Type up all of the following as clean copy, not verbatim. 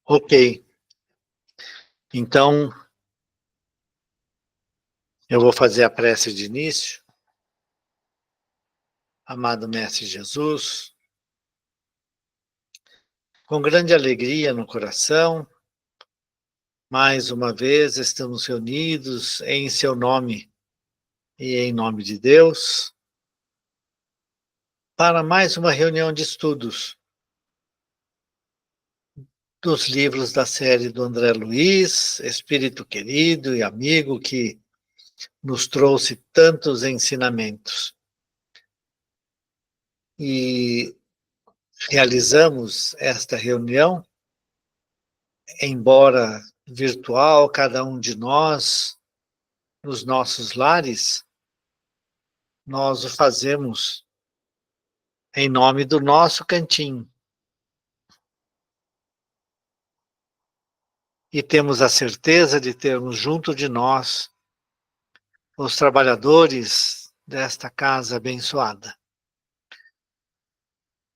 Ok, então eu vou fazer a prece de início. Amado Mestre Jesus, com grande alegria no coração, mais uma vez estamos reunidos em seu nome e em nome de Deus, para mais uma reunião de estudos dos livros da série do André Luiz, espírito querido e amigo que nos trouxe tantos ensinamentos. E realizamos esta reunião, embora virtual, cada um de nós, nos nossos lares, nós o fazemos em nome do nosso cantinho. E temos a certeza de termos junto de nós os trabalhadores desta casa abençoada,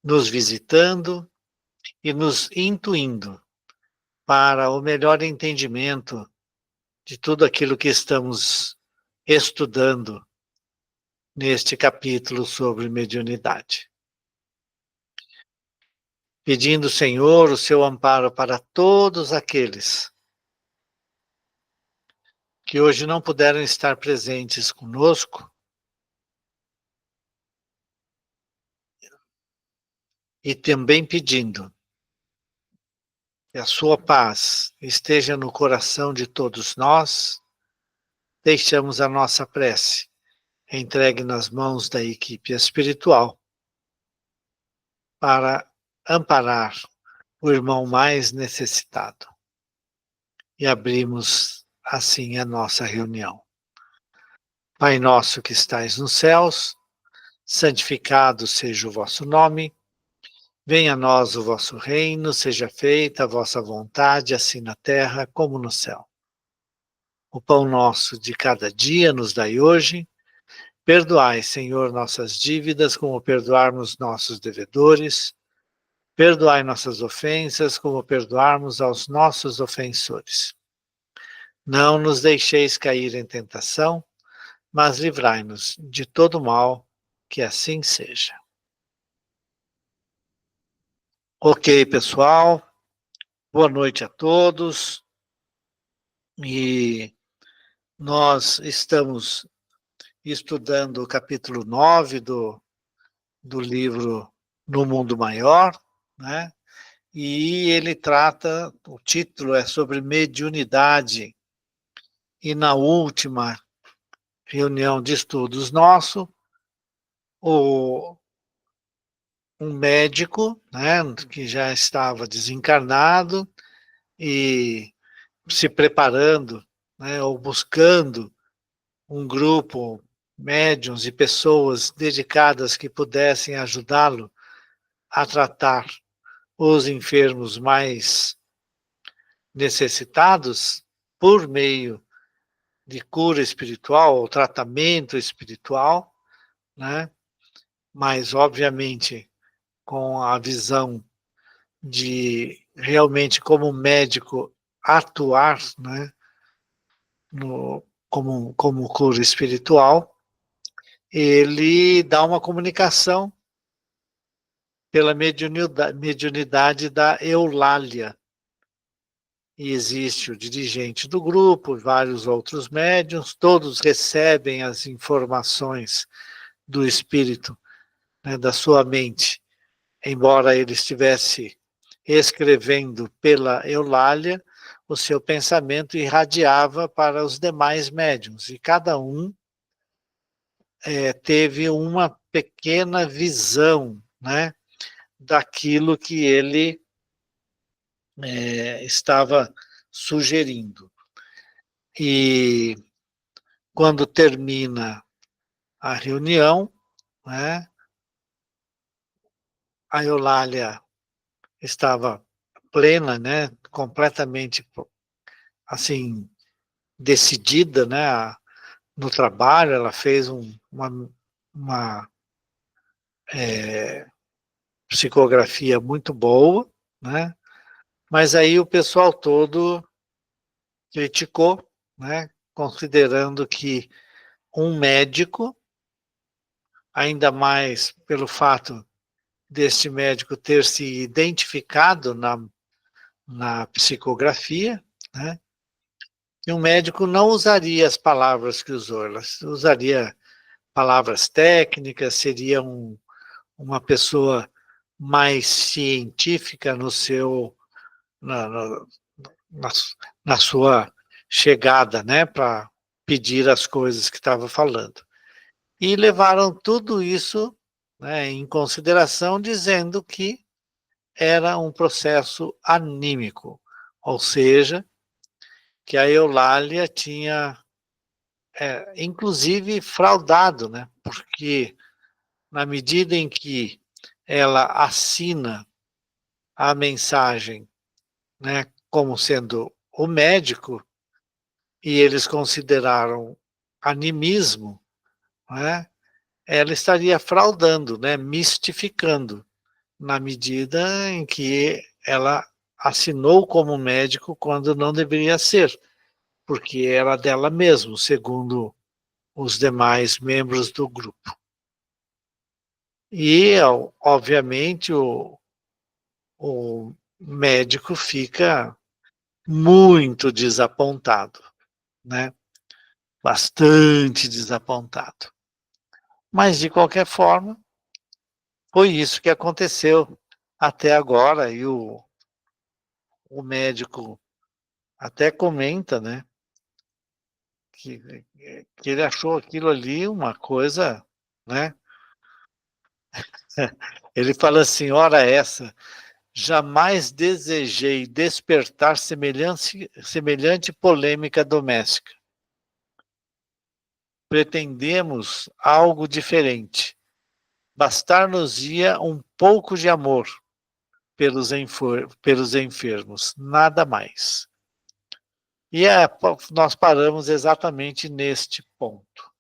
nos visitando e nos intuindo para o melhor entendimento de tudo aquilo que estamos estudando neste capítulo sobre mediunidade. Pedindo, Senhor, o seu amparo para todos aqueles que hoje não puderam estar presentes conosco e também pedindo que a sua paz esteja no coração de todos nós, deixamos a nossa prece entregue nas mãos da equipe espiritual para amparar o irmão mais necessitado. E abrimos assim a nossa reunião. Pai nosso que estais nos céus, santificado seja o vosso nome, venha a nós o vosso reino, seja feita a vossa vontade, assim na terra como no céu. O pão nosso de cada dia nos dai hoje, perdoai, Senhor, nossas dívidas, como perdoarmos nossos devedores, perdoai nossas ofensas, como perdoarmos aos nossos ofensores. Não nos deixeis cair em tentação, mas livrai-nos de todo mal, que assim seja. Ok, pessoal, boa noite a todos. E nós estamos estudando o capítulo 9 do livro No Mundo Maior, né? E ele trata, o título é sobre mediunidade. E na última reunião de estudos nosso, um médico, né, que já estava desencarnado e se preparando, né, ou buscando um grupo, médiuns e pessoas dedicadas que pudessem ajudá-lo a tratar os enfermos mais necessitados por meio de cura espiritual ou tratamento espiritual, né? Mas obviamente com a visão de realmente como médico atuar, né, como cura espiritual, ele dá uma comunicação pela mediunidade da Eulália. E existe o dirigente do grupo, vários outros médiuns, todos recebem as informações do espírito, né, da sua mente, embora ele estivesse escrevendo pela Eulália, o seu pensamento irradiava para os demais médiuns, e cada um teve uma pequena visão, né, daquilo que ele estava sugerindo. E quando termina a reunião, né, a Eulália estava plena, né, completamente assim decidida, né, no trabalho. Ela fez uma psicografia muito boa, né, Mas aí o pessoal todo criticou, né, considerando que um médico, ainda mais pelo fato deste médico ter se identificado na psicografia, né, que um médico não usaria as palavras que usou, ela usaria palavras técnicas, seria uma pessoa mais científica no seu na, na, na, na sua chegada, né, para pedir as coisas que estava falando. E levaram tudo isso, né, em consideração, dizendo que era um processo anímico, ou seja, que a Eulália tinha, inclusive, fraudado, né, porque na medida em que ela assina a mensagem, né, como sendo o médico, e eles consideraram animismo, né, ela estaria fraudando, né, mistificando, na medida em que ela assinou como médico quando não deveria ser, porque era dela mesma, segundo os demais membros do grupo. E, obviamente, o médico fica muito desapontado, né? Bastante desapontado. Mas, de qualquer forma, foi isso que aconteceu até agora, e o médico até comenta, né, que, que ele achou aquilo ali uma coisa, né? Ele fala assim: ora essa, jamais desejei despertar semelhante polêmica doméstica. Pretendemos algo diferente. Bastar-nos-ia um pouco de amor pelos enfermos, nada mais. E nós paramos exatamente neste ponto,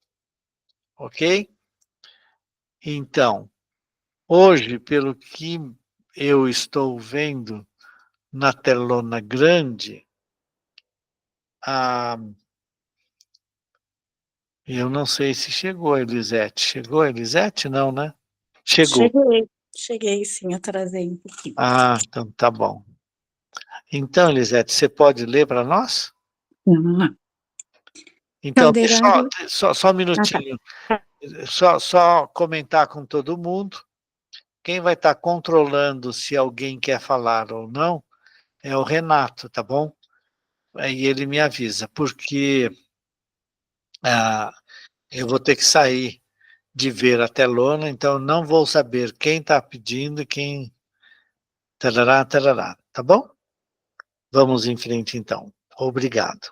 ok? Então, hoje, pelo que eu estou vendo na telona grande, a eu não sei se chegou a Elisete. Chegou a Elisete? Não, né? Chegou. Cheguei sim, atrasei um pouquinho. Ah, então tá bom. Então, Elisete, você pode ler para nós? Vamos lá. Então, Calderaro. só um Ah, tá. minutinho. Só comentar com todo mundo. Quem vai estar controlando se alguém quer falar ou não é o Renato, tá bom? Aí ele me avisa, porque ah, eu vou ter que sair de ver a telona, então não vou saber quem está pedindo e quem. Tarará, tarará, tá bom? Vamos em frente então. Obrigado.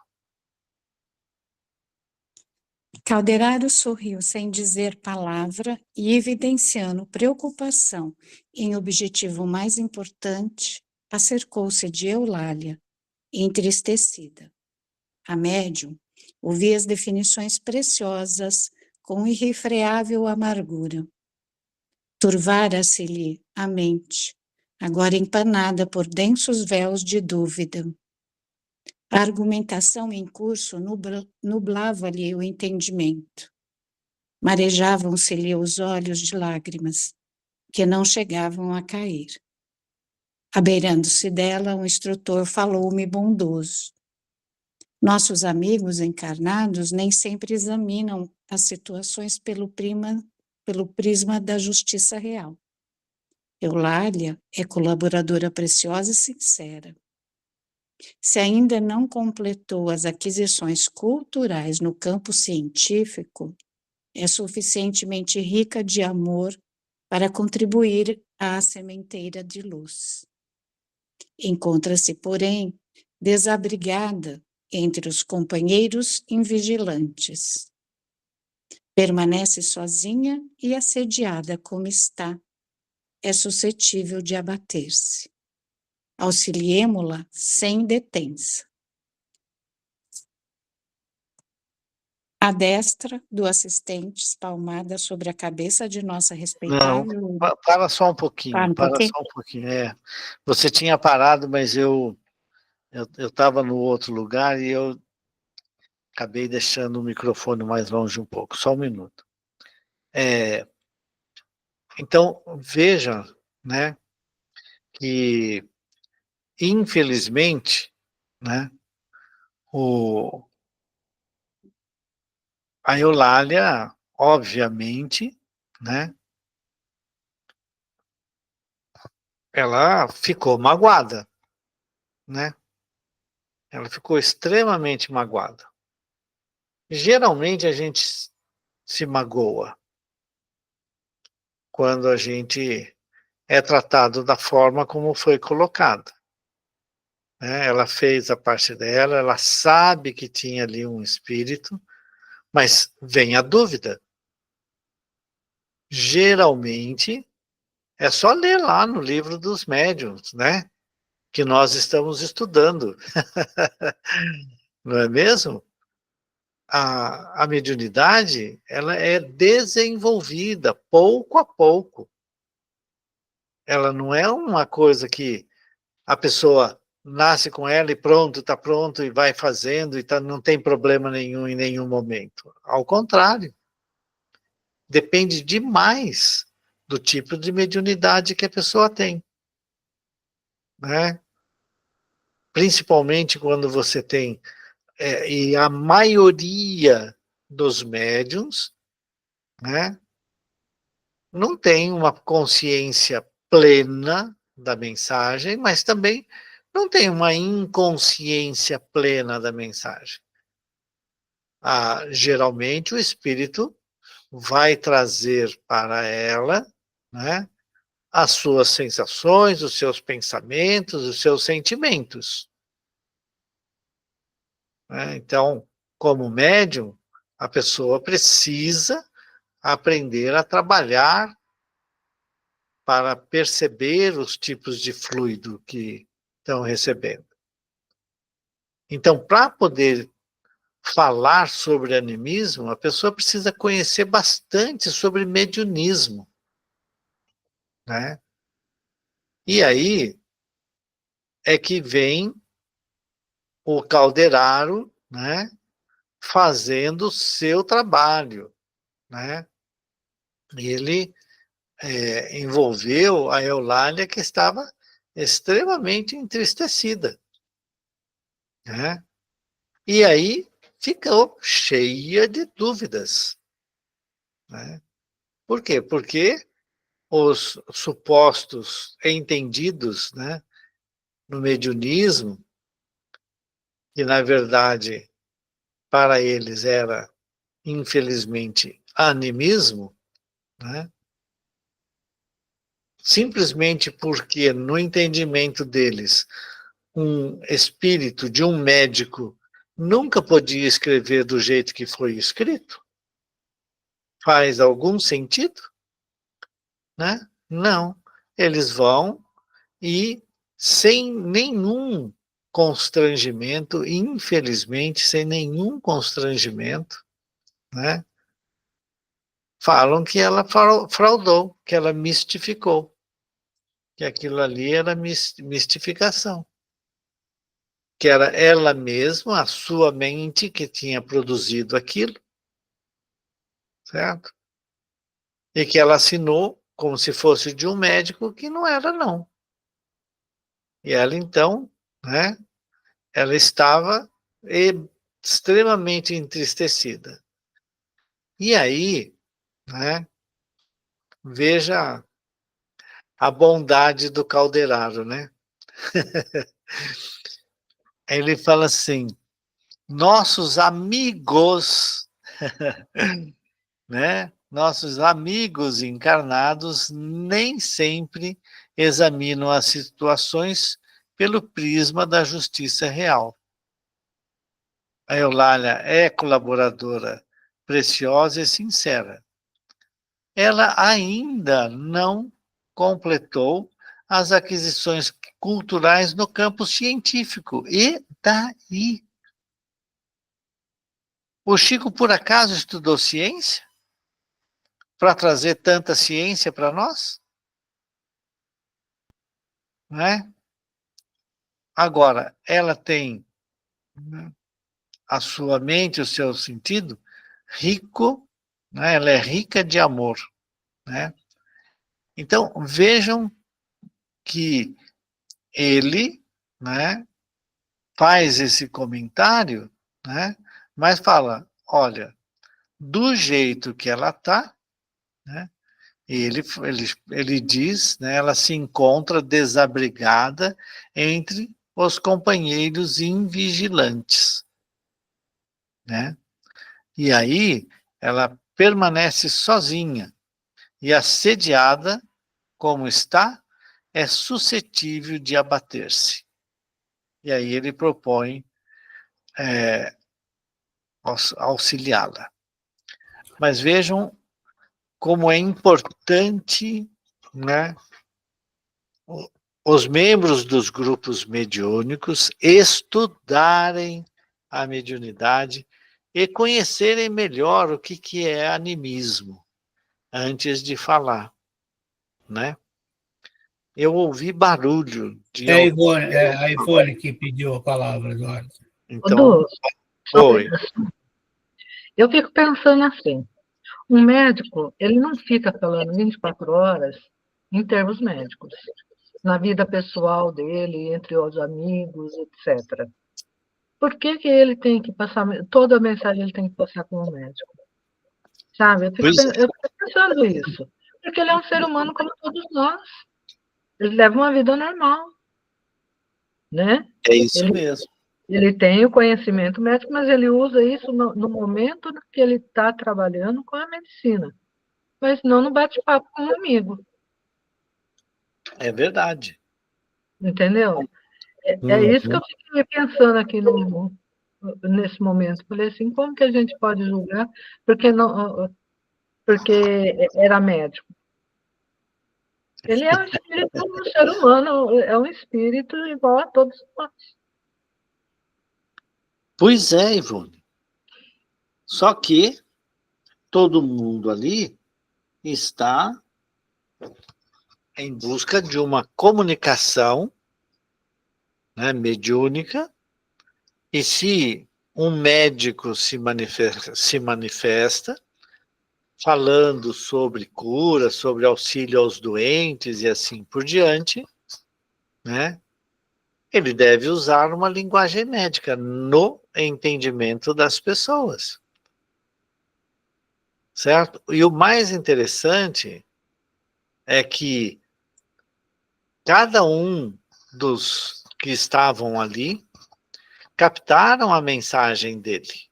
Calderaro sorriu sem dizer palavra e, evidenciando preocupação em objetivo mais importante, acercou-se de Eulália, entristecida. A médium ouvia as definições preciosas com irrefreável amargura. Turvara-se-lhe a mente, agora empanada por densos véus de dúvida. A argumentação em curso nublava-lhe o entendimento. Marejavam-se-lhe os olhos de lágrimas, que não chegavam a cair. Abeirando-se dela, um instrutor falou-me bondoso. Nossos amigos encarnados nem sempre examinam as situações pelo prisma da justiça real. Eulália é colaboradora preciosa e sincera. Se ainda não completou as aquisições culturais no campo científico, é suficientemente rica de amor para contribuir à sementeira de luz. Encontra-se, porém, desabrigada entre os companheiros invigilantes. Permanece sozinha e assediada como está. É suscetível de abater-se. Auxiliemo-la sem detença. A destra do assistente espalmada sobre a cabeça de nossa Não, respeitável... para só um pouquinho, Para um para pouquinho? só um pouquinho. Você tinha parado, mas eu estava no outro lugar e eu acabei deixando o microfone mais longe um pouco. Só um minuto. Então, veja, né, que, infelizmente, né, o, a Eulália, obviamente, né, ela ficou magoada, né? Ela ficou extremamente magoada. Geralmente a gente se magoa quando a gente é tratado da forma como foi colocado, né? Ela fez a parte dela, ela sabe que tinha ali um espírito, mas vem a dúvida. Geralmente, é só ler lá no livro dos médiuns, né? Que nós estamos estudando. Não é mesmo? A mediunidade, ela é desenvolvida pouco a pouco. Ela não é uma coisa que a pessoa nasce com ela e pronto, está pronto e vai fazendo e tá, não tem problema nenhum em nenhum momento. Ao contrário, depende demais do tipo de mediunidade que a pessoa tem, né? Principalmente quando você tem, e a maioria dos médiums, né, não tem uma consciência plena da mensagem, mas também não tem uma inconsciência plena da mensagem. Geralmente o espírito vai trazer para ela, né, as suas sensações, os seus pensamentos, os seus sentimentos, né? Então, como médium, a pessoa precisa aprender a trabalhar para perceber os tipos de fluido que estão recebendo. Então, para poder falar sobre animismo, a pessoa precisa conhecer bastante sobre mediunismo, né? E aí é que vem o Calderaro, né, fazendo o seu trabalho, né? Ele envolveu a Eulália, que estava extremamente entristecida, né? E aí ficou cheia de dúvidas, né? Por quê? Porque os supostos entendidos, né, no mediunismo, que na verdade para eles era, infelizmente, animismo, né? Simplesmente porque no entendimento deles um espírito de um médico nunca podia escrever do jeito que foi escrito? Faz algum sentido, né? Não. Eles vão e, sem nenhum constrangimento, infelizmente, sem nenhum constrangimento, né, falam que ela fraudou, que ela mistificou, que aquilo ali era mistificação, que era ela mesma, a sua mente, que tinha produzido aquilo, certo? E que ela assinou como se fosse de um médico que não era, não. E ela, então, né, ela estava extremamente entristecida. E aí, né, veja a bondade do Calderaro, né? Ele fala assim: nossos amigos, né? Nossos amigos encarnados nem sempre examinam as situações pelo prisma da justiça real. A Eulália é colaboradora preciosa e sincera. Ela ainda não completou as aquisições culturais no campo científico. E daí? O Chico, por acaso, estudou ciência para trazer tanta ciência para nós? Não é? Agora, ela tem, né, a sua mente, o seu sentido rico, né? Ela é rica de amor, né? Então, vejam que ele, né, faz esse comentário, né, mas fala, olha, do jeito que ela está, né, ele diz, né, ela se encontra desabrigada entre os companheiros invigilantes, né? E aí ela permanece sozinha e assediada como está, é suscetível de abater-se. E aí ele propõe auxiliá-la. Mas vejam como é importante, né, os membros dos grupos mediúnicos estudarem a mediunidade e conhecerem melhor o que é animismo antes de falar, né? Eu ouvi barulho de alguém. É a Ivone que pediu a palavra, Eduardo. Então, só oi. eu fico pensando assim, um médico, ele não fica falando 24 horas em termos médicos, na vida pessoal dele, entre os amigos, etc. Por que que ele tem que passar, toda a mensagem ele tem que passar com o médico? Sabe? Eu fico pensando isso. Porque ele é um ser humano como todos nós. Ele leva uma vida normal, né? É isso mesmo. Ele tem o conhecimento médico, mas ele usa isso no momento que ele está trabalhando com a medicina. Mas não no bate-papo com um amigo. É verdade. Entendeu? É isso que eu fiquei pensando aqui nesse momento. Falei assim, como que a gente pode julgar? Porque era médico. Ele é um espírito, um ser humano, é um espírito igual a todos nós. Pois é, Ivone. Só que todo mundo ali está em busca de uma comunicação, né, mediúnica, e se um médico se manifesta falando sobre cura, sobre auxílio aos doentes e assim por diante, né? Ele deve usar uma linguagem médica no entendimento das pessoas, certo? E o mais interessante é que cada um dos que estavam ali captaram a mensagem dele.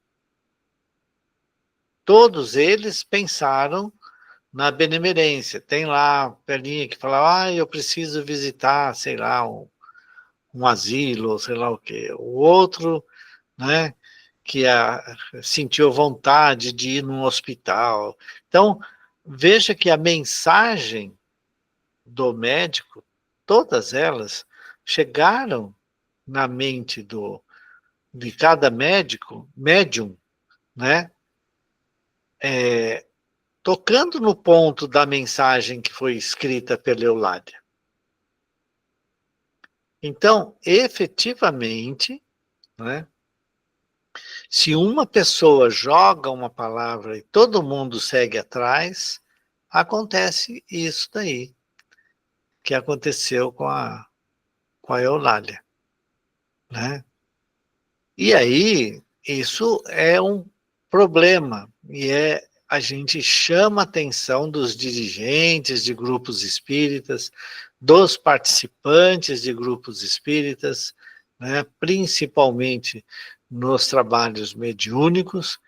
Todos eles pensaram na benemerência. Tem lá a perninha que fala, eu preciso visitar, sei lá, um asilo, ou sei lá o quê. O outro, né, que sentiu vontade de ir num hospital. Então, veja que a mensagem do médico, todas elas, chegaram na mente de cada médium, né, tocando no ponto da mensagem que foi escrita pela Eulália. Então, efetivamente, né, se uma pessoa joga uma palavra e todo mundo segue atrás, acontece isso daí, que aconteceu com a Eulália, né? E aí, isso é um problema, a gente chama a atenção dos dirigentes de grupos espíritas, dos participantes de grupos espíritas, né, principalmente nos trabalhos mediúnicos,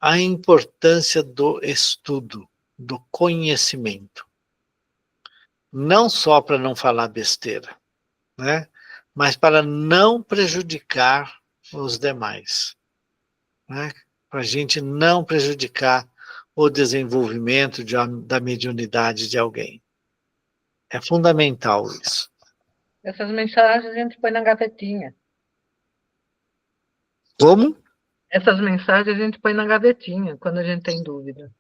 a importância do estudo, do conhecimento. Não só para não falar besteira, né, mas para não prejudicar os demais, né, para a gente não prejudicar o desenvolvimento da mediunidade de alguém. É fundamental isso. Essas mensagens a gente põe na gavetinha. Como? Essas mensagens a gente põe na gavetinha, quando a gente tem dúvida.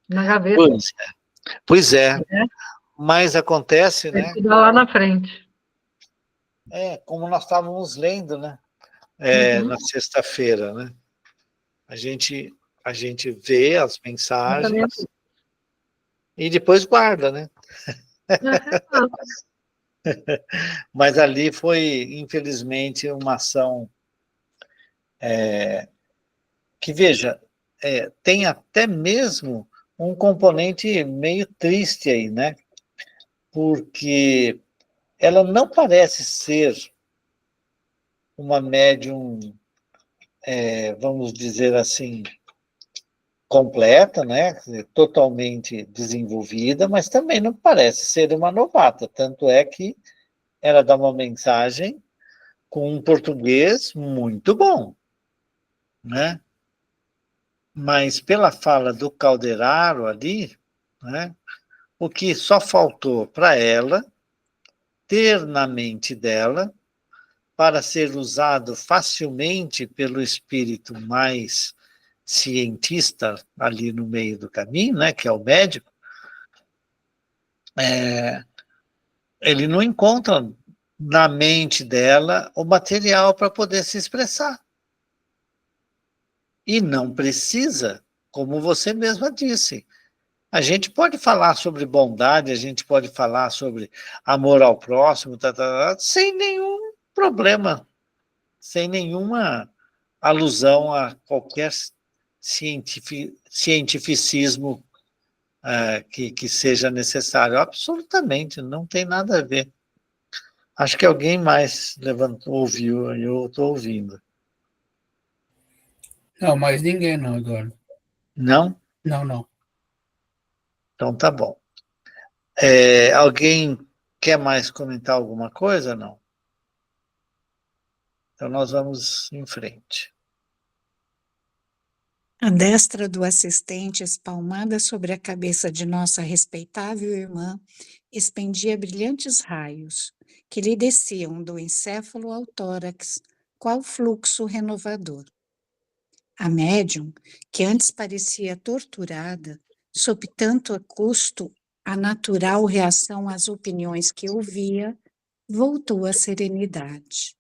Na gaveta, Pois é, né? mas acontece, Tem né? que dar lá na frente. Como nós estávamos lendo, né? Na sexta-feira, né? A gente vê as mensagens Exatamente. e depois guarda, né? Mas ali foi, infelizmente, uma ação que, veja, tem até mesmo um componente meio triste aí, né? Porque ela não parece ser uma médium, vamos dizer assim, completa, né? Totalmente desenvolvida, mas também não parece ser uma novata. Tanto é que ela dá uma mensagem com um português muito bom, né? Mas pela fala do Calderaro ali, né? O que só faltou para ela ter na mente dela para ser usado facilmente pelo espírito mais cientista ali no meio do caminho, né, que é o médico, ele não encontra na mente dela o material para poder se expressar. E não precisa, como você mesma disse. A gente pode falar sobre bondade, a gente pode falar sobre amor ao próximo, sem nenhum problema, sem nenhuma alusão a qualquer cientificismo que seja necessário. Absolutamente, não tem nada a ver. Acho que alguém mais ouviu, eu estou ouvindo. Não, mais ninguém não, Eduardo. Não? Não. Então tá bom. Alguém quer mais comentar alguma coisa? Não? Então nós vamos em frente. A destra do assistente, espalmada sobre a cabeça de nossa respeitável irmã, expendia brilhantes raios, que lhe desciam do encéfalo ao tórax, qual fluxo renovador. A médium, que antes parecia torturada, sob tanto custo a natural reação às opiniões que ouvia, voltou à serenidade.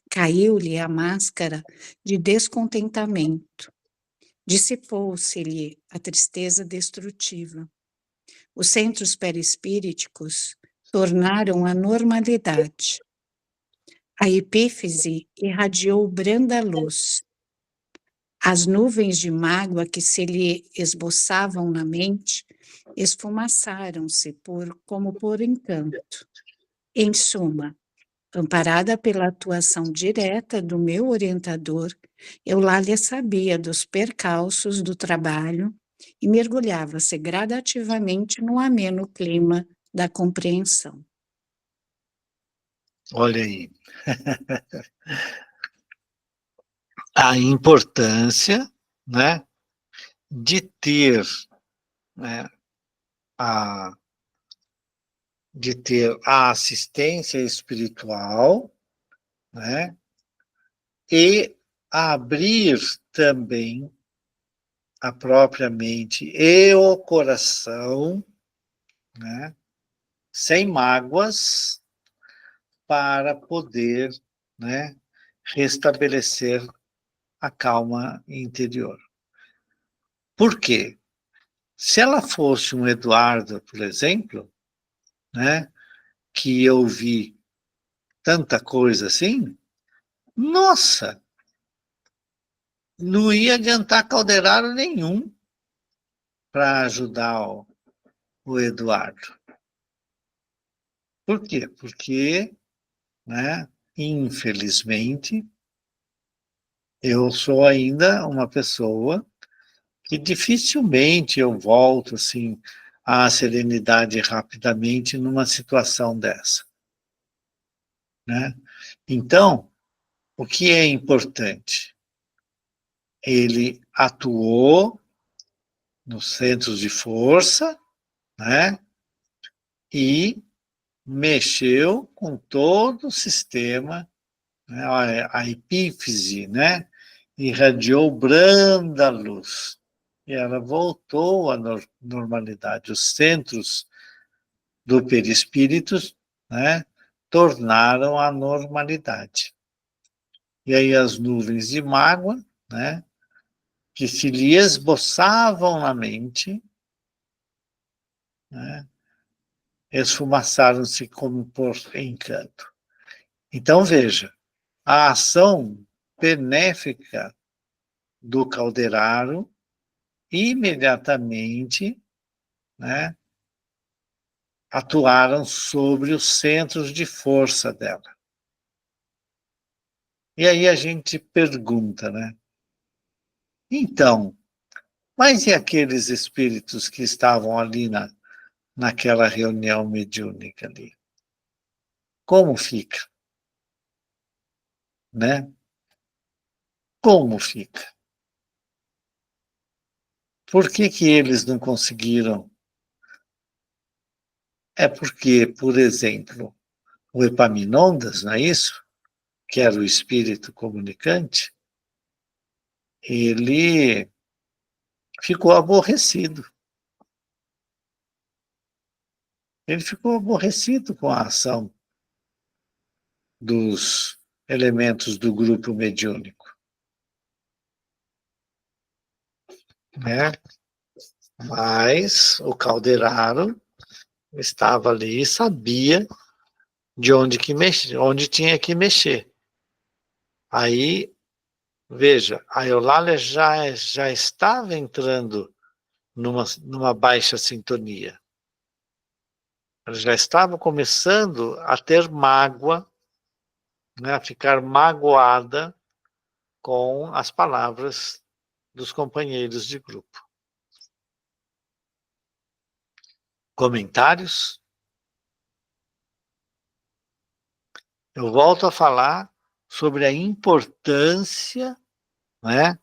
Caiu-lhe a máscara de descontentamento. Dissipou-se-lhe a tristeza destrutiva. Os centros perispíriticos tornaram a normalidade. A epífise irradiou branda luz. As nuvens de mágoa que se lhe esboçavam na mente esfumaçaram-se como por encanto. Em suma, amparada pela atuação direta do meu orientador, Eulália sabia dos percalços do trabalho e mergulhava-se gradativamente no ameno clima da compreensão. Olha aí. A importância, né, de ter, né, a assistência espiritual, né, e abrir também a própria mente e o coração, né, sem mágoas, para poder, né, restabelecer a calma interior. Por quê? Se ela fosse um Eduardo, por exemplo, né, que eu vi tanta coisa assim, nossa, não ia adiantar caldeirado nenhum para ajudar o Eduardo. Por quê? Porque, né, infelizmente, eu sou ainda uma pessoa que dificilmente eu volto assim à serenidade rapidamente numa situação dessa, né? Então, o que é importante? Ele atuou nos centros de força, né? E mexeu com todo o sistema, né? A epífise, né? irradiou branda luz. E ela voltou à normalidade. Os centros do perispírito, né, tornaram a normalidade. E aí as nuvens de mágoa, né, que se lhe esboçavam na mente, né, esfumaçaram-se como por encanto. Então, veja, a ação benéfica do Calderaro imediatamente, né, atuaram sobre os centros de força dela. E aí a gente pergunta, né? Então, mas e aqueles espíritos que estavam ali naquela reunião mediúnica ali? Como fica? Né? Como fica? Por que eles não conseguiram? É porque, por exemplo, o Epaminondas, não é isso? Que era o espírito comunicante, ele ficou aborrecido. Ele ficou aborrecido com a ação dos elementos do grupo mediúnico, né? Mas o Calderaro estava ali e sabia de onde que mexer, onde tinha que mexer. Aí, veja, a Eulália já estava entrando numa baixa sintonia. Ela já estava começando a ter mágoa, né, a ficar magoada com as palavras dos companheiros de grupo. Comentários? Eu volto a falar sobre a importância, né,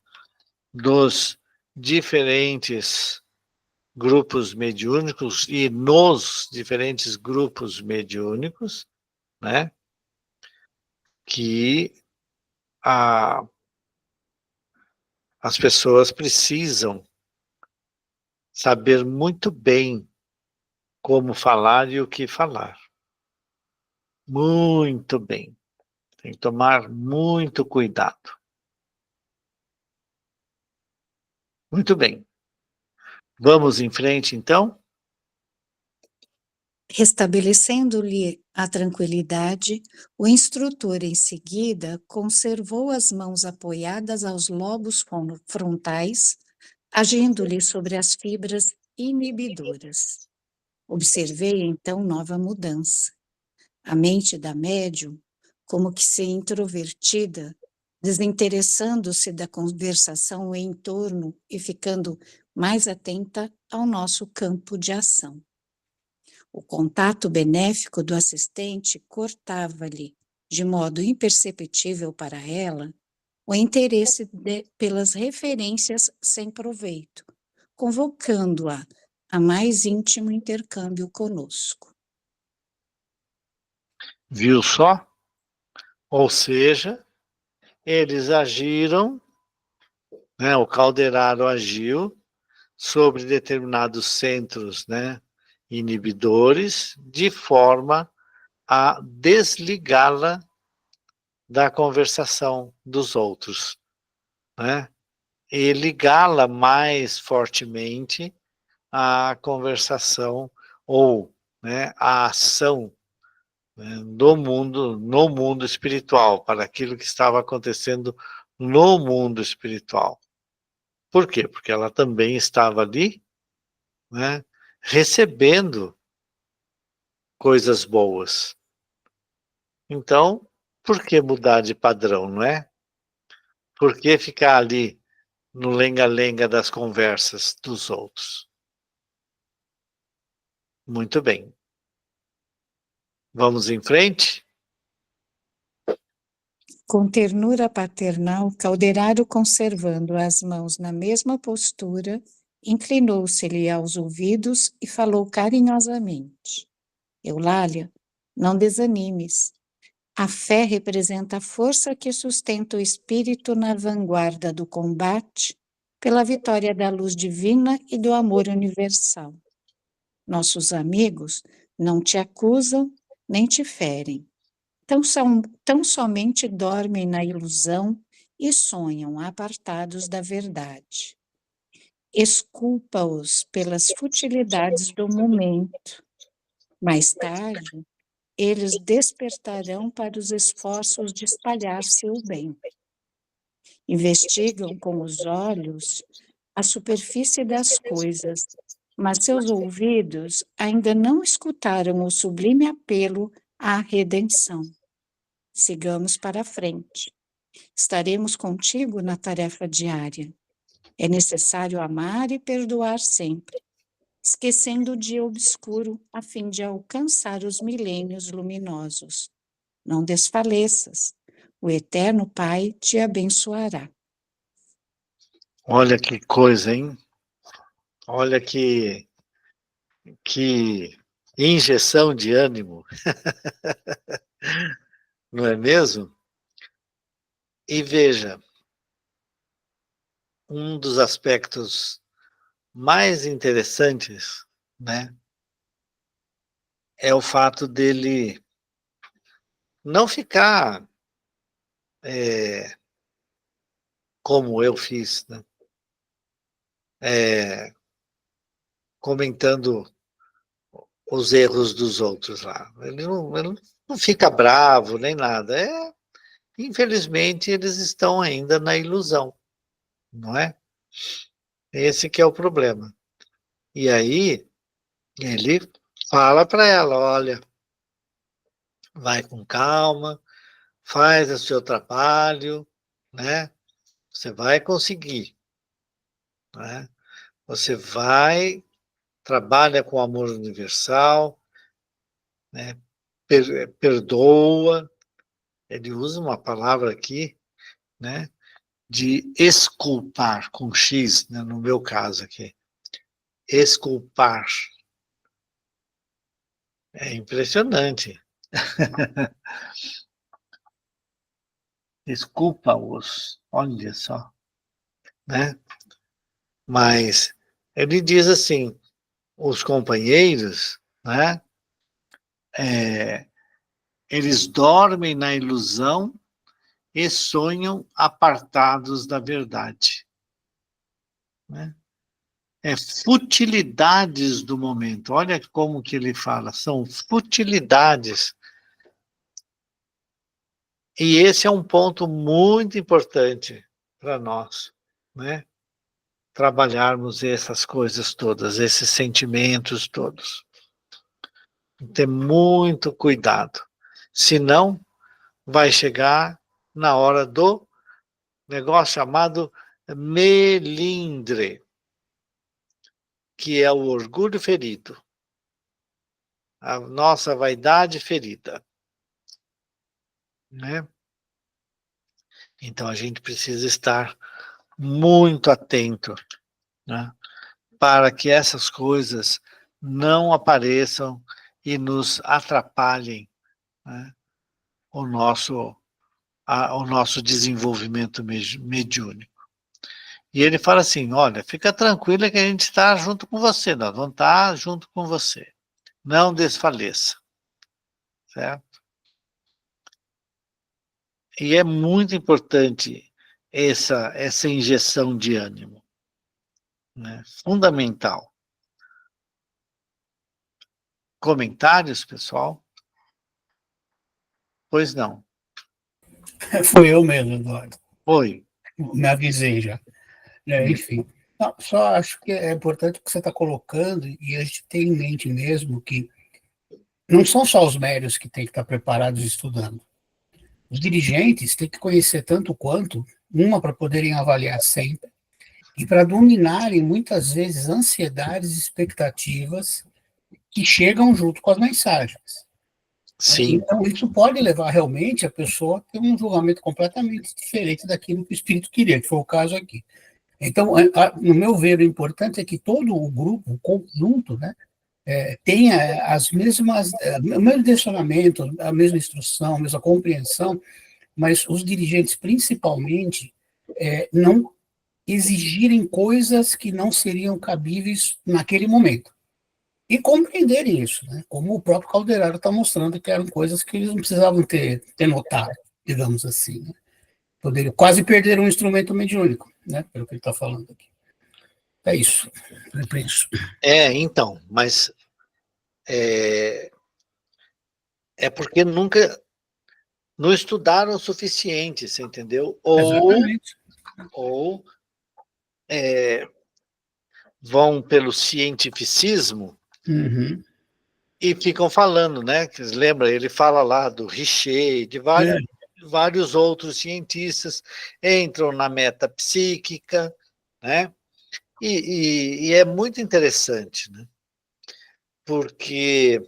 dos diferentes grupos mediúnicos e nos diferentes grupos mediúnicos, né, que as pessoas precisam saber muito bem como falar e o que falar. Muito bem. Tem que tomar muito cuidado. Muito bem. Vamos em frente, então? Restabelecendo-lhe a tranquilidade, o instrutor, em seguida, conservou as mãos apoiadas aos lobos frontais, agindo-lhe sobre as fibras inibidoras. Observei, então, nova mudança. A mente da médium, como que se introvertida, desinteressando-se da conversação em torno e ficando mais atenta ao nosso campo de ação. O contato benéfico do assistente cortava-lhe, de modo imperceptível para ela, o interesse pelas referências sem proveito, convocando-a a mais íntimo intercâmbio conosco. Viu só? Ou seja, eles agiram, né, o Calderaro agiu sobre determinados centros, né, inibidores, de forma a desligá-la da conversação dos outros, né, e ligá-la mais fortemente à conversação ou, né, à ação, né, no mundo espiritual, para aquilo que estava acontecendo no mundo espiritual. Por quê? Porque ela também estava ali, né, recebendo coisas boas. Então, por que mudar de padrão, não é? Por que ficar ali no lenga-lenga das conversas dos outros? Muito bem. Vamos em frente? Com ternura paternal, Calderaro, conservando as mãos na mesma postura, inclinou-se-lhe aos ouvidos e falou carinhosamente: Eulália, não desanimes. A fé representa a força que sustenta o espírito na vanguarda do combate pela vitória da luz divina e do amor universal. Nossos amigos não te acusam nem te ferem. Tão somente dormem na ilusão e sonham apartados da verdade. Esculpa-os pelas futilidades do momento. Mais tarde, eles despertarão para os esforços de espalhar-se o bem. Investigam com os olhos a superfície das coisas, mas seus ouvidos ainda não escutaram o sublime apelo à redenção. Sigamos para frente. Estaremos contigo na tarefa diária. É necessário amar e perdoar sempre, esquecendo o dia obscuro a fim de alcançar os milênios luminosos. Não desfaleças. O Eterno Pai te abençoará. Olha que coisa, hein? Olha que injeção de ânimo, não é mesmo? E veja, um dos aspectos mais interessantes, né, é o fato dele não ficar como eu fiz, né, comentando os erros dos outros lá. Ele não fica bravo nem nada. Infelizmente, eles estão ainda na ilusão, não é? Esse que é o problema. E aí, ele fala para ela, olha, vai com calma, faz o seu trabalho, né? Você vai conseguir, né? Você vai, trabalha com amor universal, né? Perdoa. Ele usa uma palavra aqui, né? De exculpar, com X, né? No meu caso aqui. Exculpar. É impressionante. Desculpa-os, olha só, né? Mas ele diz assim, os companheiros, né? Eles dormem na ilusão e sonham apartados da verdade, né? Futilidades do momento. Olha como que ele fala, são futilidades. E esse é um ponto muito importante para nós, né? Trabalharmos essas coisas todas, esses sentimentos todos. Ter muito cuidado. Senão, vai chegar na hora do negócio chamado melindre, que é o orgulho ferido, a nossa vaidade ferida, né? Então a gente precisa estar muito atento, né? Para que essas coisas não apareçam e nos atrapalhem, né? o nosso desenvolvimento mediúnico. E ele fala assim, olha, fica tranquila que a gente está junto com você, nós vamos estar junto com você. Não desfaleça. Certo? E é muito importante essa injeção de ânimo, né? Fundamental. Comentários, pessoal? Pois não. Foi eu mesmo, Eduardo. Foi. Me avisei já. Enfim, não, só acho que é importante o que você está colocando e a gente tem em mente mesmo que não são só os médios que têm que estar preparados estudando. Os dirigentes têm que conhecer tanto quanto, uma para poderem avaliar sempre, e para dominarem muitas vezes ansiedades e expectativas que chegam junto com as mensagens. Sim. Então, isso pode levar realmente a pessoa a ter um julgamento completamente diferente daquilo que o espírito queria, que foi o caso aqui. Então, no meu ver, o importante é que todo o grupo, o conjunto, né, tem as mesmas, o mesmo direcionamento, a mesma instrução, a mesma compreensão, mas os dirigentes, principalmente, não exigirem coisas que não seriam cabíveis naquele momento. E compreenderem isso, né? Como o próprio Calderaro está mostrando que eram coisas que eles não precisavam ter notado, digamos assim. Né? Poderiam quase perder um instrumento mediúnico, né? Pelo que ele está falando aqui. É isso, eu penso. Então, mas é porque nunca não estudaram o suficiente, você entendeu? Exatamente. Ou vão pelo cientificismo Uhum. e ficam falando, né? Lembra, ele fala lá do Richer, de vários outros cientistas, entram na metapsíquica, né? E é muito interessante, né? Porque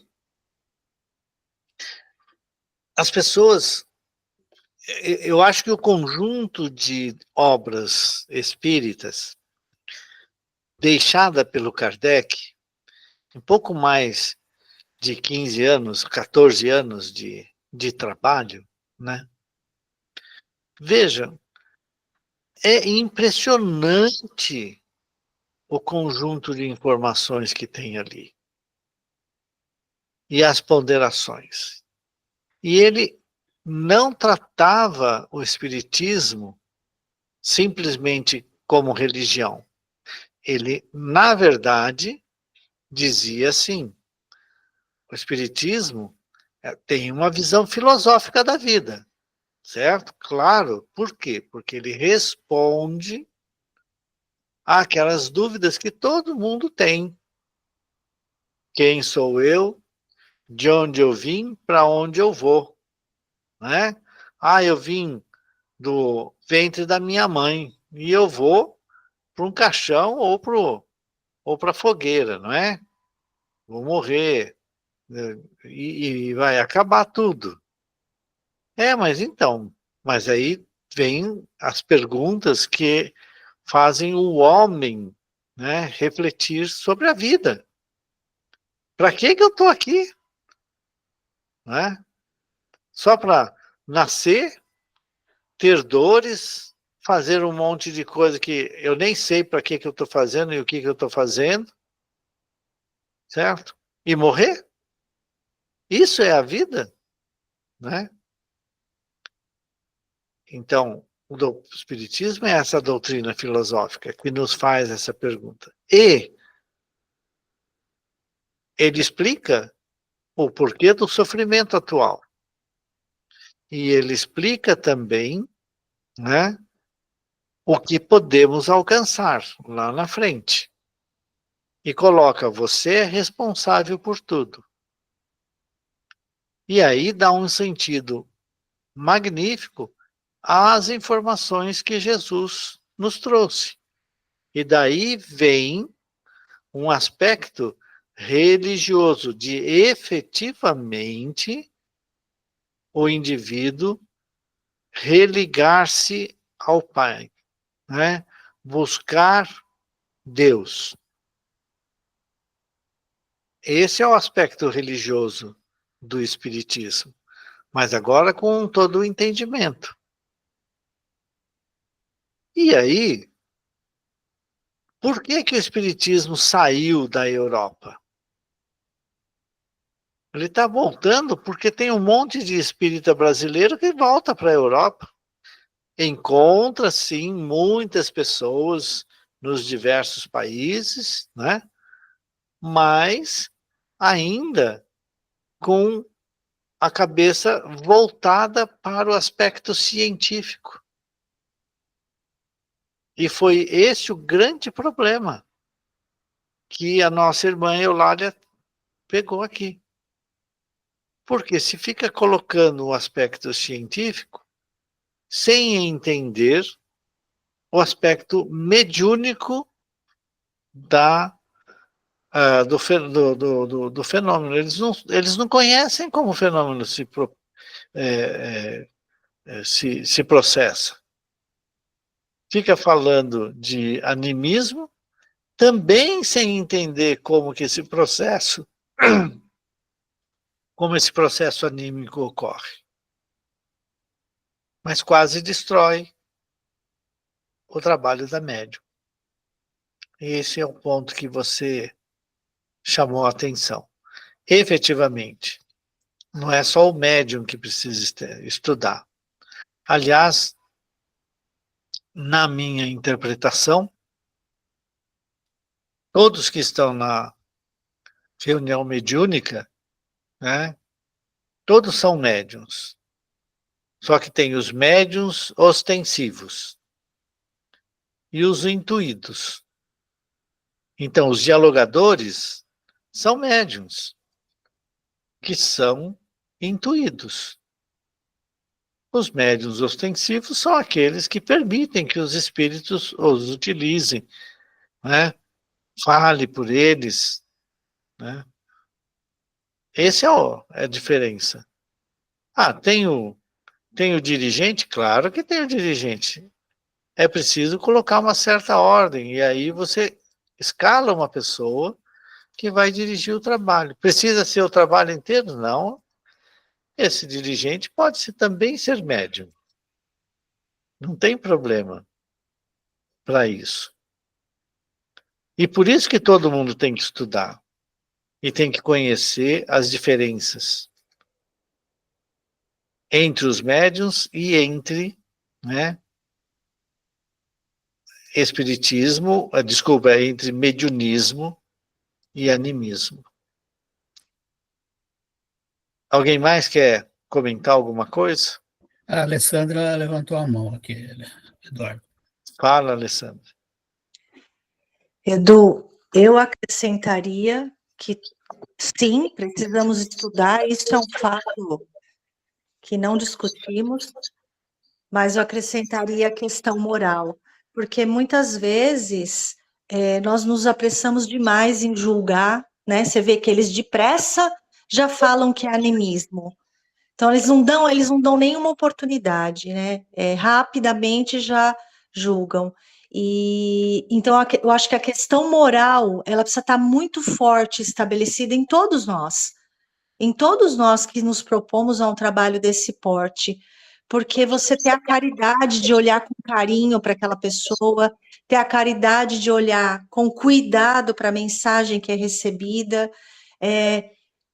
as pessoas, eu acho que o conjunto de obras espíritas deixada pelo Kardec, um pouco mais de 15 anos, 14 anos de trabalho, né? Veja, é impressionante o conjunto de informações que tem ali e as ponderações. E ele não tratava o espiritismo simplesmente como religião. Ele, na verdade, dizia assim: o espiritismo tem uma visão filosófica da vida, certo? Claro. Por quê? Porque ele responde àquelas dúvidas que todo mundo tem. Quem sou eu? De onde eu vim? Para onde eu vou? Né? Eu vim do ventre da minha mãe e eu vou para um caixão ou para a fogueira, não é? Vou morrer e vai acabar tudo. Mas então, mas aí vem as perguntas que fazem o homem, né, refletir sobre a vida. Para que eu estou aqui? Né? Só para nascer, ter dores, fazer um monte de coisa que eu nem sei para que eu estou fazendo e o que eu estou fazendo, certo? E morrer? Isso é a vida, né? Então, o Espiritismo é essa doutrina filosófica que nos faz essa pergunta. E ele explica o porquê do sofrimento atual. E ele explica também, né, o que podemos alcançar lá na frente. E coloca: você é responsável por tudo. E aí dá um sentido magnífico às informações que Jesus nos trouxe. E daí vem um aspecto religioso de efetivamente o indivíduo religar-se ao Pai, né? Buscar Deus. Esse é o aspecto religioso do Espiritismo, mas agora com todo o entendimento. E aí, por que o Espiritismo saiu da Europa? Ele está voltando porque tem um monte de espírita brasileiro que volta para a Europa. Encontra, sim, muitas pessoas nos diversos países, né? Mas ainda com a cabeça voltada para o aspecto científico. E foi esse o grande problema que a nossa irmã Eulália pegou aqui. Porque se fica colocando o aspecto científico sem entender o aspecto mediúnico do fenômeno. Eles não conhecem como o fenômeno se processa. Fica falando de animismo também sem entender como esse processo anímico ocorre. Mas quase destrói o trabalho da médium. Esse é o ponto que você chamou a atenção. Efetivamente, não é só o médium que precisa estudar. Aliás, na minha interpretação, todos que estão na reunião mediúnica, né, todos são médiuns. Só que tem os médiuns ostensivos e os intuídos. Então, os dialogadores são médiuns, que são intuídos. Os médiuns ostensivos são aqueles que permitem que os espíritos os utilizem, né? Fale por eles, né? Essa é a diferença. Tem o dirigente? Claro que tem o dirigente. É preciso colocar uma certa ordem, e aí você escala uma pessoa que vai dirigir o trabalho. Precisa ser o trabalho inteiro? Não. Esse dirigente pode também ser médium. Não tem problema para isso. E por isso que todo mundo tem que estudar e tem que conhecer as diferenças entre os médiuns e entre, né, entre mediunismo e animismo. Alguém mais quer comentar alguma coisa? A Alessandra levantou a mão aqui, Eduardo. Fala, Alessandra. Edu, eu acrescentaria que sim, precisamos estudar, isso é um fato que não discutimos, mas eu acrescentaria a questão moral, porque muitas vezes nós nos apressamos demais em julgar, né? Você vê que eles depressa já falam que é animismo. Então, eles não dão nenhuma oportunidade, né? Rapidamente já julgam. E então eu acho que a questão moral ela precisa estar muito forte, estabelecida em todos nós que nos propomos a um trabalho desse porte, porque você ter a caridade de olhar com carinho para aquela pessoa, ter a caridade de olhar com cuidado para a mensagem que é recebida,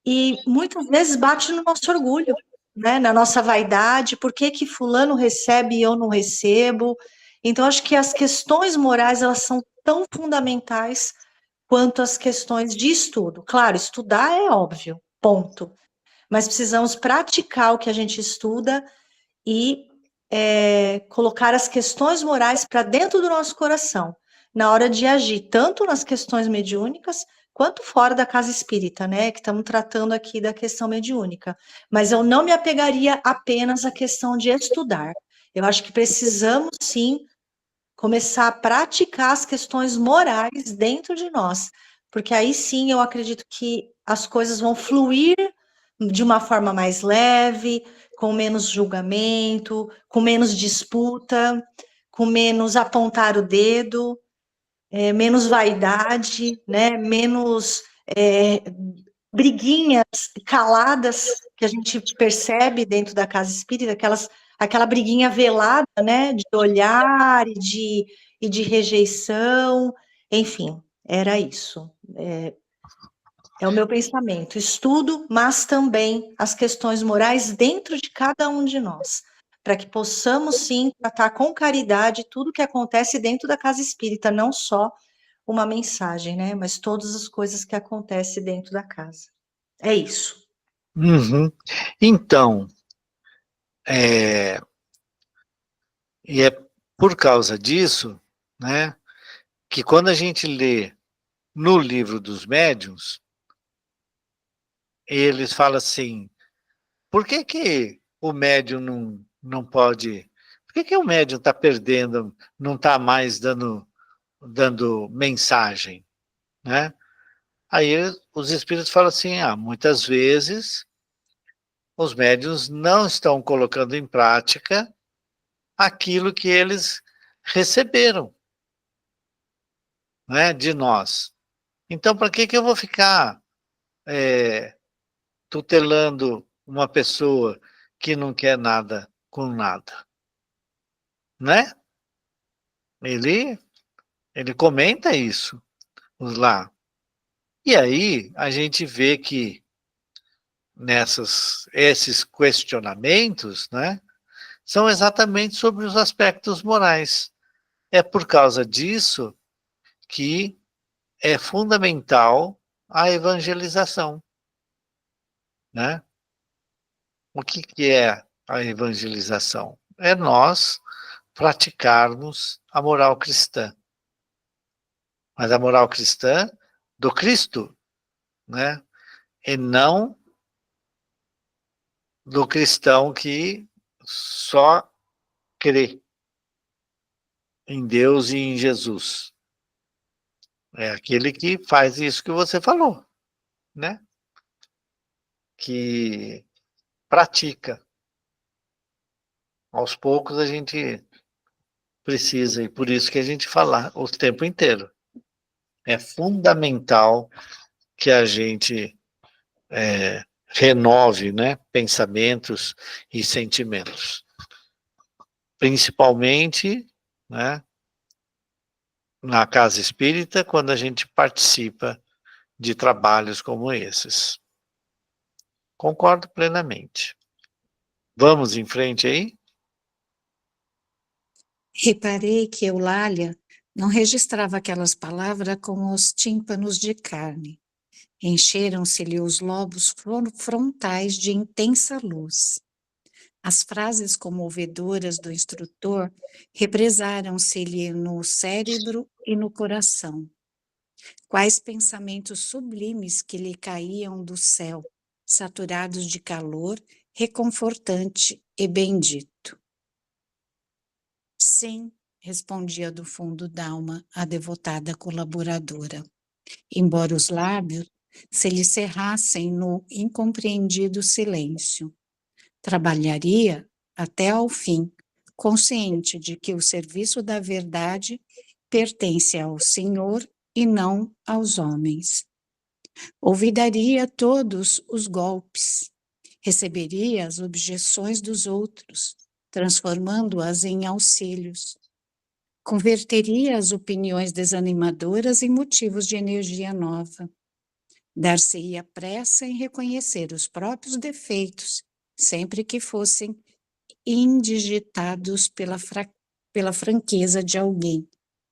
e muitas vezes bate no nosso orgulho, né, na nossa vaidade, por que fulano recebe e eu não recebo? Então, acho que as questões morais, elas são tão fundamentais quanto as questões de estudo. Claro, estudar é óbvio, ponto. Mas precisamos praticar o que a gente estuda e colocar as questões morais para dentro do nosso coração, na hora de agir, tanto nas questões mediúnicas, quanto fora da casa espírita, né, que estamos tratando aqui da questão mediúnica. Mas eu não me apegaria apenas à questão de estudar. Eu acho que precisamos, sim, começar a praticar as questões morais dentro de nós, porque aí sim eu acredito que as coisas vão fluir de uma forma mais leve, com menos julgamento, com menos disputa, com menos apontar o dedo, menos vaidade, né? Menos briguinhas caladas que a gente percebe dentro da casa espírita, aquela briguinha velada, né? De olhar e de rejeição, enfim, era isso. É o meu pensamento. Estudo, mas também as questões morais dentro de cada um de nós, para que possamos, sim, tratar com caridade tudo que acontece dentro da casa espírita, não só uma mensagem, né? Mas todas as coisas que acontecem dentro da casa. É isso. Uhum. Então, e é por causa disso, né, que quando a gente lê no livro dos médiuns, eles falam assim, por que o médium não pode... Por que o médium está perdendo, não está mais dando mensagem, né? Aí os espíritos falam assim, muitas vezes os médiuns não estão colocando em prática aquilo que eles receberam, né, de nós. Então, para que eu vou ficar tutelando uma pessoa que não quer nada com nada, né? Ele comenta isso lá. E aí a gente vê que esses questionamentos, né, são exatamente sobre os aspectos morais. É por causa disso que é fundamental a evangelização, né? O que é a evangelização? É nós praticarmos a moral cristã. Mas a moral cristã do Cristo, né? E não do cristão que só crê em Deus e em Jesus. É aquele que faz isso que você falou, né? Que pratica. Aos poucos a gente precisa, e por isso que a gente fala o tempo inteiro. É fundamental que a gente renove, né, pensamentos e sentimentos. Principalmente, né, na casa espírita, quando a gente participa de trabalhos como esses. Concordo plenamente. Vamos em frente aí? Reparei que Eulália não registrava aquelas palavras com os tímpanos de carne. Encheram-se-lhe os lobos frontais de intensa luz. As frases comovedoras do instrutor represaram-se-lhe no cérebro e no coração. Quais pensamentos sublimes que lhe caíam do céu, saturados de calor, reconfortante e bendito. Sim, respondia do fundo d'alma a devotada colaboradora, embora os lábios se lhe cerrassem no incompreendido silêncio. Trabalharia até ao fim, consciente de que o serviço da verdade pertence ao Senhor e não aos homens. Ouvidaria todos os golpes, receberia as objeções dos outros, transformando-as em auxílios. Converteria as opiniões desanimadoras em motivos de energia nova. Dar-se-ia pressa em reconhecer os próprios defeitos, sempre que fossem indigitados pela franqueza de alguém,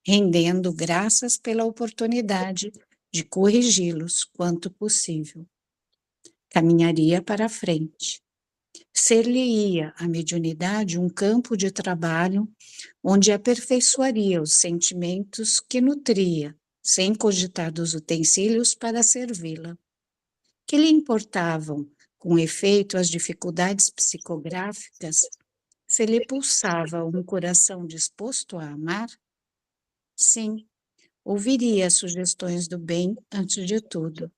rendendo graças pela oportunidade de corrigi-los quanto possível. Caminharia para a frente. Ser-lhe-ia a mediunidade um campo de trabalho onde aperfeiçoaria os sentimentos que nutria, sem cogitar dos utensílios para servi-la. Que lhe importavam, com efeito, as dificuldades psicográficas, se lhe pulsava um coração disposto a amar? Sim, ouviria as sugestões do bem antes de tudo.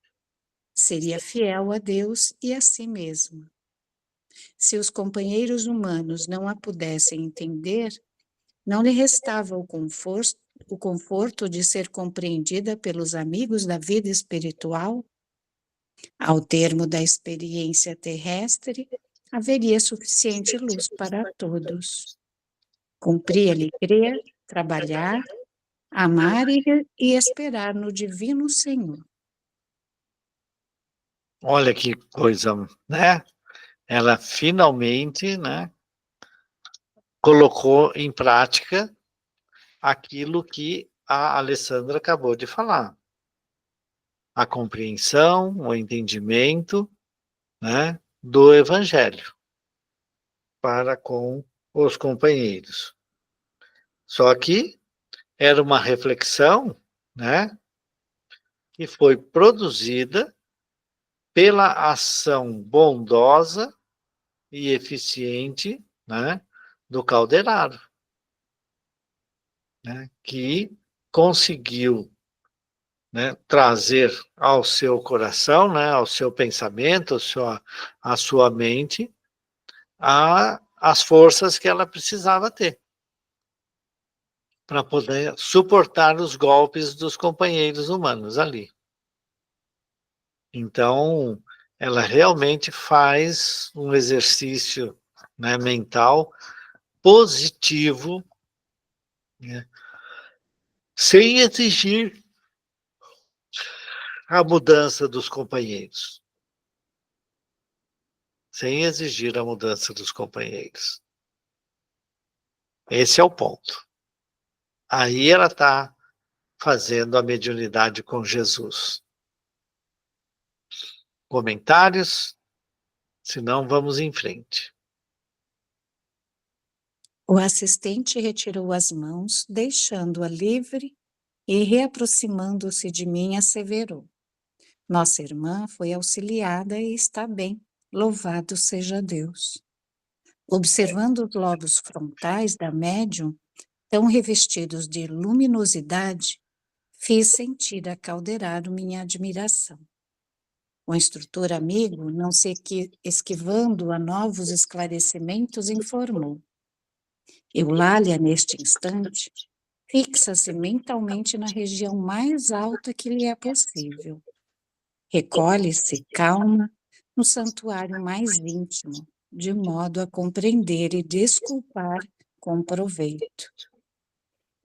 Seria fiel a Deus e a si mesma. Se os companheiros humanos não a pudessem entender, não lhe restava o conforto de ser compreendida pelos amigos da vida espiritual? Ao termo da experiência terrestre, haveria suficiente luz para todos. Cumpria-lhe crer, trabalhar, amar e esperar no Divino Senhor. Olha que coisa, né? Ela finalmente, né, colocou em prática aquilo que a Alessandra acabou de falar. A compreensão, o entendimento, né, do Evangelho para com os companheiros. Só que era uma reflexão, né, que foi produzida pela ação bondosa e eficiente, né, do Calderaro, né, que conseguiu, né, trazer ao seu coração, né, ao seu pensamento, à sua mente, as forças que ela precisava ter. para poder suportar os golpes dos companheiros humanos ali. Então, ela realmente faz um exercício, né, mental positivo, né, sem exigir a mudança dos companheiros. Sem exigir a mudança dos companheiros. Esse é o ponto. Aí ela está fazendo a mediunidade com Jesus. Comentários? Senão vamos em frente. O assistente retirou as mãos, deixando-a livre e, reaproximando-se de mim, asseverou: nossa irmã foi auxiliada e está bem, louvado seja Deus. Observando os lobos frontais da médium, tão revestidos de luminosidade, fiz sentir acalderar minha admiração. O instrutor amigo, não se esquivando a novos esclarecimentos, informou: Eulália, neste instante, fixa-se mentalmente na região mais alta que lhe é possível. Recolhe-se, calma, no santuário mais íntimo, de modo a compreender e desculpar com proveito.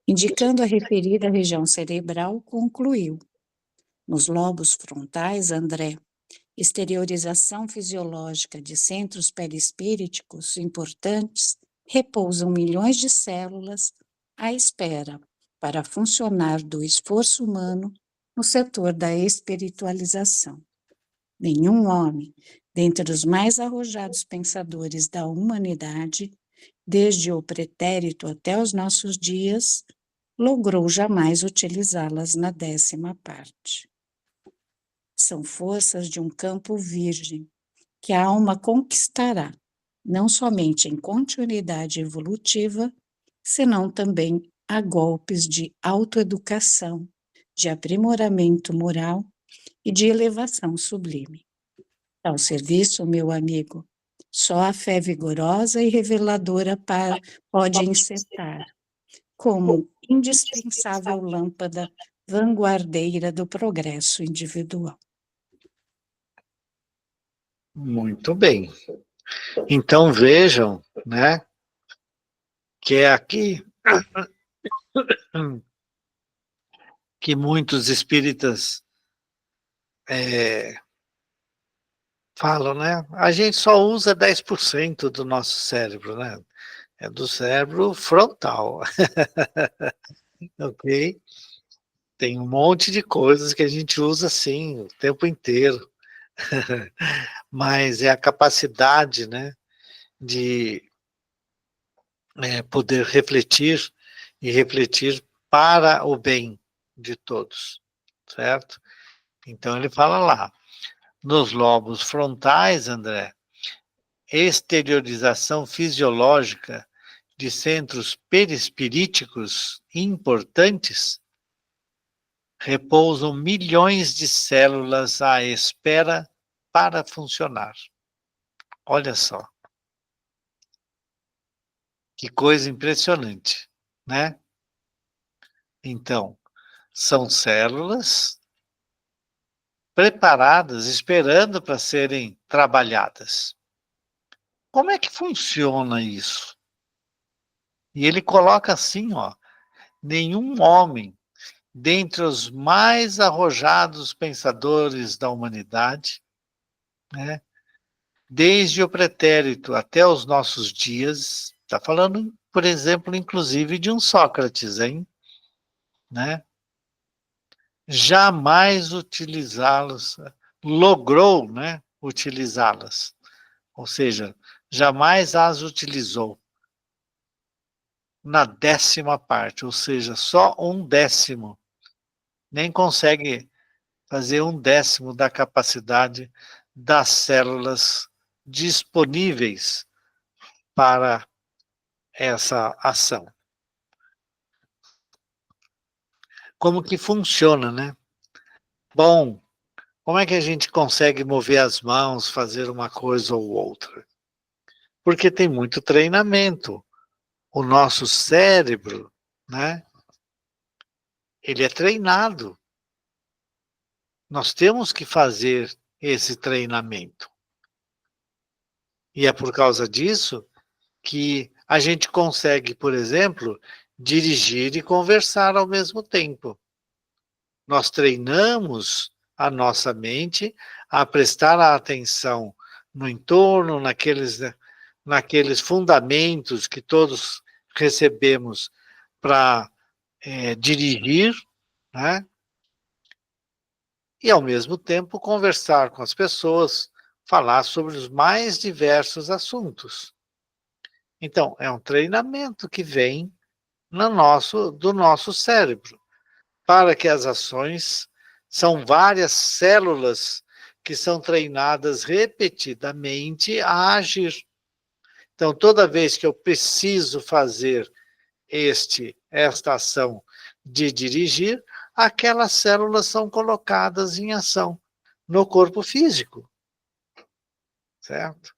Indicando a referida região cerebral, concluiu: nos lobos frontais, André, exteriorização fisiológica de centros perispíriticos importantes, repousam milhões de células à espera para funcionar do esforço humano no setor da espiritualização. Nenhum homem, dentre os mais arrojados pensadores da humanidade, desde o pretérito até os nossos dias, logrou jamais utilizá-las na 10ª parte. São forças de um campo virgem, que a alma conquistará, não somente em continuidade evolutiva, senão também a golpes de autoeducação, de aprimoramento moral e de elevação sublime. Ao serviço, meu amigo, só a fé vigorosa e reveladora pode encetar, como indispensável lâmpada vanguardeira do progresso individual. Muito bem. Então vejam, né, que é aqui que muitos espíritas falam, né? A gente só usa 10% do nosso cérebro, né? É do cérebro frontal. Ok? Tem um monte de coisas que a gente usa assim o tempo inteiro. Mas é a capacidade, né, de poder refletir e refletir para o bem de todos, certo? Então ele fala lá, nos lobos frontais, André, exteriorização fisiológica de centros perispiríticos importantes, repousam milhões de células à espera para funcionar. Olha só. Que coisa impressionante, né? Então, são células preparadas, esperando para serem trabalhadas. Como é que funciona isso? E ele coloca assim, ó, nenhum homem, dentre os mais arrojados pensadores da humanidade, né, desde o pretérito até os nossos dias, está falando, por exemplo, inclusive de um Sócrates, hein? Né? Jamais utilizá-los, logrou, né, utilizá-las, ou seja, jamais as utilizou na 10ª parte, ou seja, só 1/10, nem consegue fazer 1/10 da capacidade das células disponíveis para essa ação. Como que funciona, né? Bom, como é que a gente consegue mover as mãos, fazer uma coisa ou outra? Porque tem muito treinamento. O nosso cérebro, né, ele é treinado. Nós temos que fazer esse treinamento. E é por causa disso que a gente consegue, por exemplo, dirigir e conversar ao mesmo tempo. Nós treinamos a nossa mente a prestar atenção no entorno, naqueles fundamentos que todos recebemos para dirigir, né? E, ao mesmo tempo, conversar com as pessoas, falar sobre os mais diversos assuntos. Então, é um treinamento que vem do nosso cérebro, para que as ações são várias células que são treinadas repetidamente a agir. Então, toda vez que eu preciso fazer esta ação de dirigir, aquelas células são colocadas em ação no corpo físico. Certo?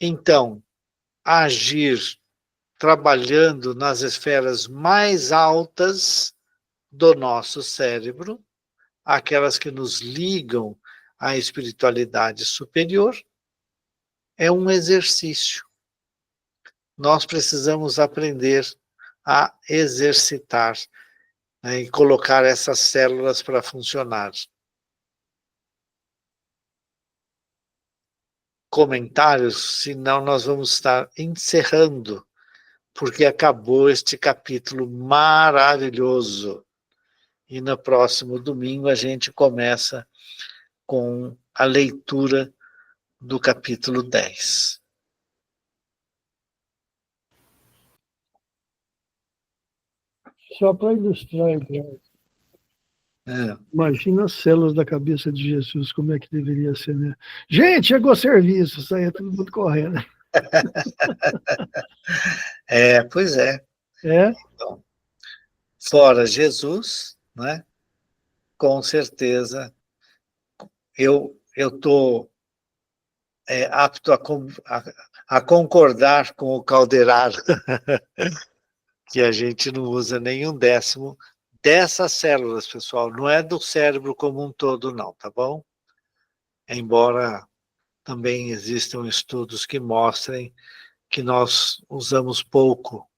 Então, agir trabalhando nas esferas mais altas do nosso cérebro, aquelas que nos ligam à espiritualidade superior, é um exercício. Nós precisamos aprender a exercitar, né, e colocar essas células para funcionar. Comentários, senão nós vamos estar encerrando, porque acabou este capítulo maravilhoso. E no próximo domingo a gente começa com a leitura do capítulo 10. Só para ilustrar, imagina as células da cabeça de Jesus, como é que deveria ser, né? Gente, chegou o serviço, saia todo mundo correndo. Pois é. Então, fora Jesus, né? Com certeza, eu estou apto a concordar com o Calderaro, que a gente não usa nenhum décimo dessas células, pessoal. Não é do cérebro como um todo, não, tá bom? Embora também existam estudos que mostrem que nós usamos pouco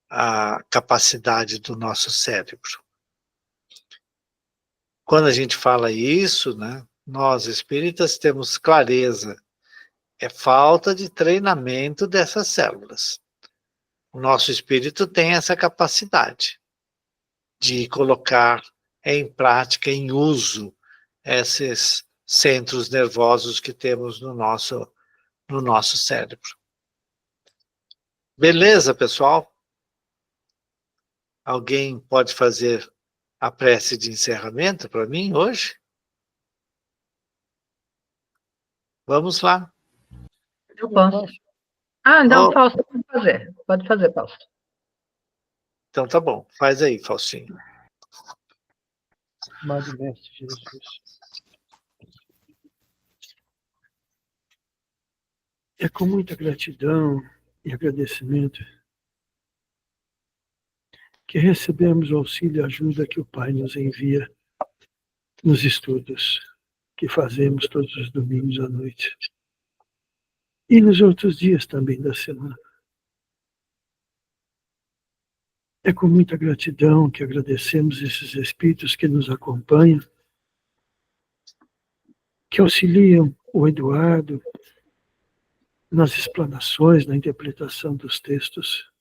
a capacidade do nosso cérebro. Quando a gente fala isso, né, nós espíritas temos clareza, é falta de treinamento dessas células. O nosso espírito tem essa capacidade de colocar em prática, em uso, esses centros nervosos que temos no nosso cérebro. Beleza, pessoal? Alguém pode fazer a prece de encerramento para mim hoje? Vamos lá. Eu posso. Não, Fausto, pode fazer. Pode fazer, Fausto. Então tá bom, faz aí, Faustinho. Amado Mestre Jesus, é com muita gratidão e agradecimento que recebemos o auxílio e ajuda que o Pai nos envia nos estudos que fazemos todos os domingos à noite e nos outros dias também da semana. É com muita gratidão que agradecemos esses espíritos que nos acompanham, que auxiliam o Eduardo nas explanações, na interpretação dos textos,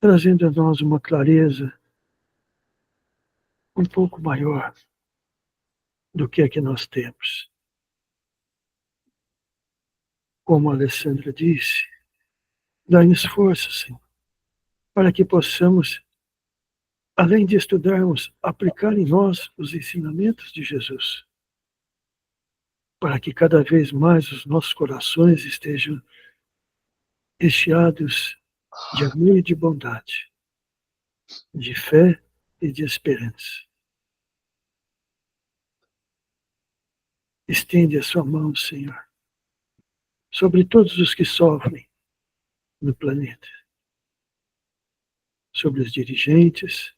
trazendo a nós uma clareza um pouco maior do que é que nós temos. Como a Alessandra disse, dá-nos força, Senhor, para que possamos, além de estudarmos, aplicar em nós os ensinamentos de Jesus, para que cada vez mais os nossos corações estejam recheados de amor e de bondade, de fé e de esperança. Estende a sua mão, Senhor, sobre todos os que sofrem no planeta, sobre os dirigentes,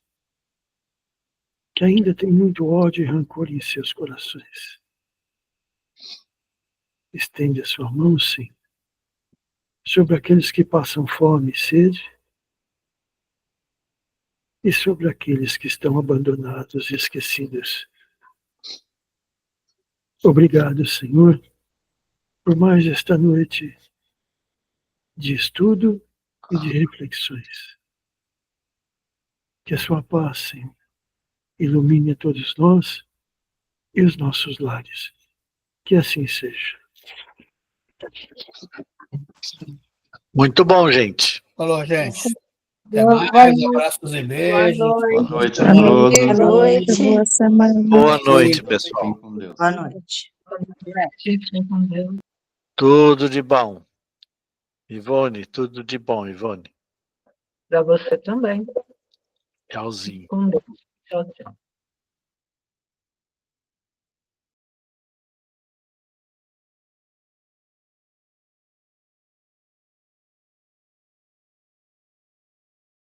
que ainda têm muito ódio e rancor em seus corações. Estende a sua mão, sim, sobre aqueles que passam fome e sede, e sobre aqueles que estão abandonados e esquecidos. Obrigado, Senhor, por mais esta noite de estudo e de reflexões. Que a sua paz, Senhor, ilumine a todos nós e os nossos lares. Que assim seja. Muito bom, gente. Falou, gente. Até Boa mais, noite. abraços e beijos. Boa noite a Boa noite, todos. Boa noite. boa semana. Boa noite, Fiquem pessoal. com Deus. Boa noite. Fiquem com Deus. Tudo de bom. Ivone, tudo de bom, Ivone. Para você também. Tchauzinho. Com Deus. Tchau, tchau.